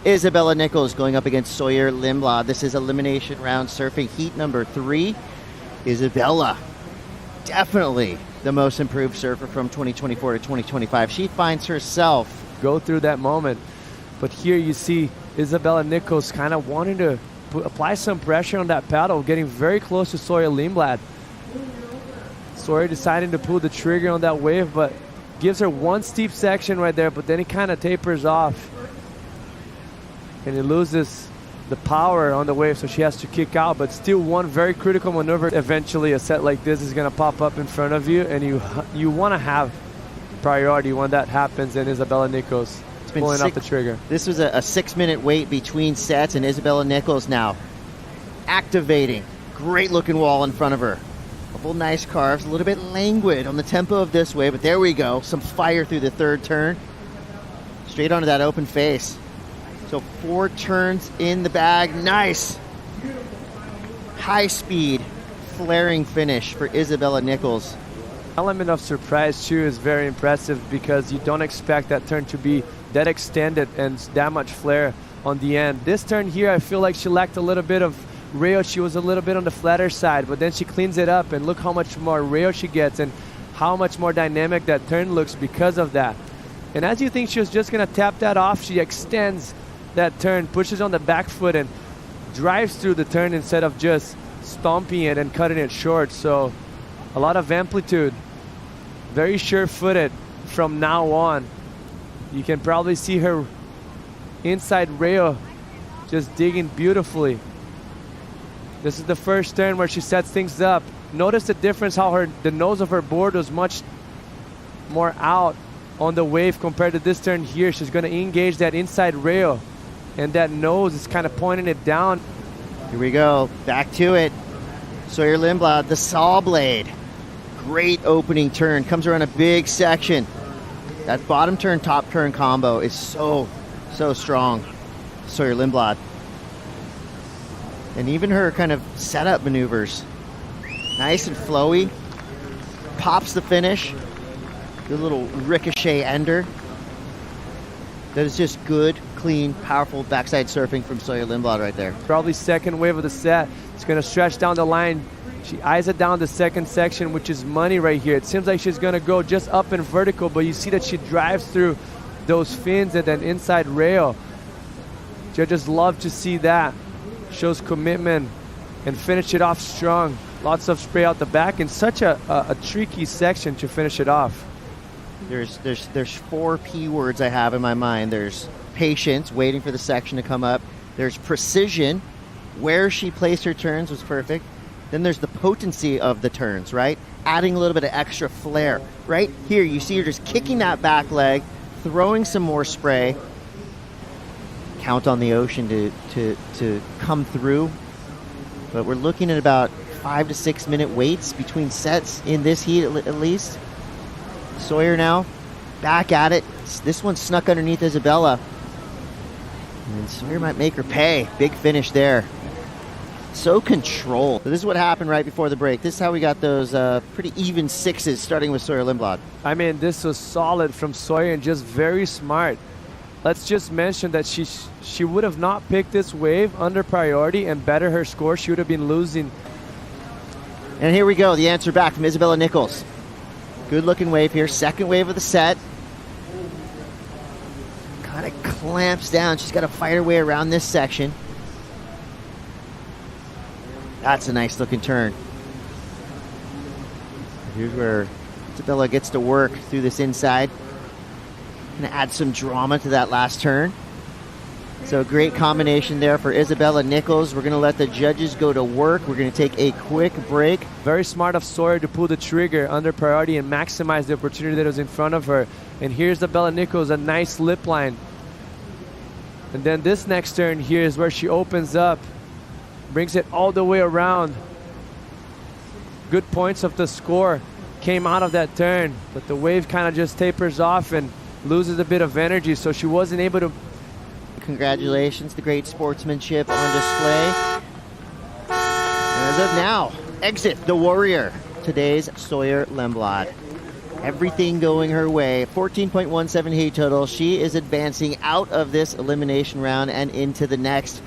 Isabella Nichols going up against Sawyer Lindblad. This is Elimination Round Surfing Heat number 3. Isabella, definitely the most improved surfer from 2024 to 2025. She finds herself go through that moment. But here you see Isabella Nichols kind of wanting to apply some pressure on that paddle, getting very close to Sawyer Lindblad. Sawyer deciding to pull the trigger on that wave, but gives her one steep section right there, but then it kind of tapers off. And it loses the power on the wave, so she has to kick out, but still one very critical maneuver. Eventually a set like this is going to pop up in front of you, and you want to have priority when that happens, and Isabella Nichols pulling out the trigger. This was a 6-minute wait between sets, and Isabella Nichols now activating. Great looking wall in front of her. Couple nice carves, a little bit languid on the tempo of this wave, but there we go. Some fire through the third turn. Straight onto that open face. So 4 turns in the bag. Nice. High speed, flaring finish for Isabella Nichols. Element of surprise too is very impressive because you don't expect that turn to be that extended and that much flare on the end. This turn here, I feel like she lacked a little bit of rail. She was a little bit on the flatter side, but then she cleans it up, and look how much more rail she gets and how much more dynamic that turn looks because of that. And as you think she was just gonna tap that off, she extends that turn, pushes on the back foot and drives through the turn instead of just stomping it and cutting it short. So a lot of amplitude, very sure-footed from now on. You can probably see her inside rail just digging beautifully. This is the first turn where she sets things up. Notice the difference how the nose of her board was much more out on the wave compared to this turn here. She's going to engage that inside rail, and that nose is kind of pointing it down. Here we go, back to it. Sawyer Lindblad, the saw blade. Great opening turn, comes around a big section. That bottom turn, top turn combo is so strong. Sawyer Lindblad. And even her kind of setup maneuvers. Nice and flowy. Pops the finish. Good little ricochet ender. That is just good, clean, powerful backside surfing from Sawyer Lindblad right there. Probably second wave of the set. It's going to stretch down the line. She eyes it down the second section, which is money right here. It seems like she's going to go just up and vertical, but you see that she drives through those fins and then inside rail. Judges love to see that. Shows commitment and finish it off strong. Lots of spray out the back and such a tricky section to finish it off. There's 4 P words I have in my mind. There's patience, waiting for the section to come up. There's precision, where she placed her turns was perfect. Then there's the potency of the turns, right? Adding a little bit of extra flair. Right here, you see her just kicking that back leg, throwing some more spray. Count on the ocean to come through. But we're looking at about 5 to 6 minute waits between sets in this heat at least. Sawyer now back at it. This one snuck underneath Isabella. And Sawyer might make her pay. Big finish there. So controlled. So this is what happened right before the break. This is how we got those pretty even 6s starting with Sawyer Lindblad. I mean, this was solid from Sawyer and just very smart. Let's just mention that she would have not picked this wave under priority and better her score. She would have been losing. And here we go, the answer back from Isabella Nichols. Good looking wave here, second wave of the set. Kind of clamps down. She's got to fight her way around this section. That's a nice looking turn. Here's where Isabella gets to work through this inside. Gonna add some drama to that last turn. So a great combination there for Isabella Nichols. We're gonna let the judges go to work. We're gonna take a quick break. Very smart of Sawyer to pull the trigger under priority and maximize the opportunity that was in front of her. And here's Isabella Nichols, a nice lip line. And then this next turn here is where she opens up, brings it all the way around. Good points of the score came out of that turn, but the wave kind of just tapers off and loses a bit of energy, so she wasn't able to. Congratulations, the great sportsmanship on display. As of now, exit the warrior, today's Sawyer Lindblad. Everything going her way. 14.17 heat total. She is advancing out of this elimination round and into the next.